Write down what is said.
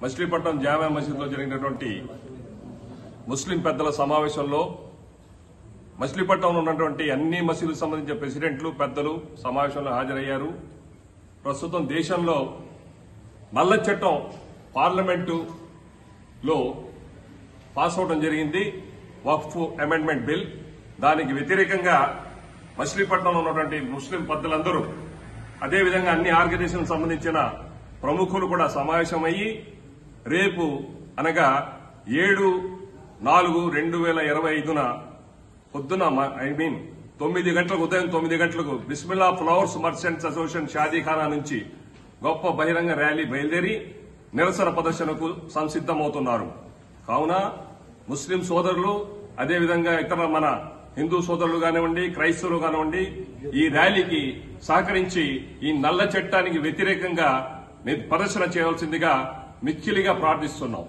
మచిలీపట్నం జామా మసీదులో జరిగినటువంటి ముస్లిం పెద్దల సమావేశంలో మచిలీపట్నంలో ఉన్నటువంటి అన్ని మసీదులకు సంబంధించిన ప్రెసిడెంట్లు పెద్దలు సమావేశంలో హాజరయ్యారు. ప్రస్తుతం దేశంలో నల్ల చట్టం పార్లమెంటులో పాస్ అవడం జరిగింది, వక్ఫ్ అమెండ్మెంట్ బిల్. దానికి వ్యతిరేకంగా మచిలీపట్నంలో ఉన్నటువంటి ముస్లిం పెద్దలందరూ అదేవిధంగా అన్ని ఆర్గనైజేషన్ సంబంధించిన ప్రముఖులు కూడా సమావేశమయ్యి రేపు అనగా 7/4/2025 పొద్దున 9 గంటలకు ఉదయం 9 గంటలకు బిస్మిల్లా ఫ్లవర్స్ మర్చెంట్స్ అసోసియేషన్ షాదీఖానా నుంచి గొప్ప బహిరంగ ర్యాలీ బయలుదేరి నిరసన ప్రదర్శనకు సంసిద్దమవుతున్నారు. కావున ముస్లిం సోదరులు అదేవిధంగా ఇతర మన హిందూ సోదరులు కానివ్వండి, క్రైస్తవులు కానివ్వండి, ఈ ర్యాలీకి సహకరించి ఈ నల్ల చట్టానికి వ్యతిరేకంగా ప్రదర్శన చేయవలసిందిగా మిక్కిలిగా ప్రార్థిస్తున్నాం.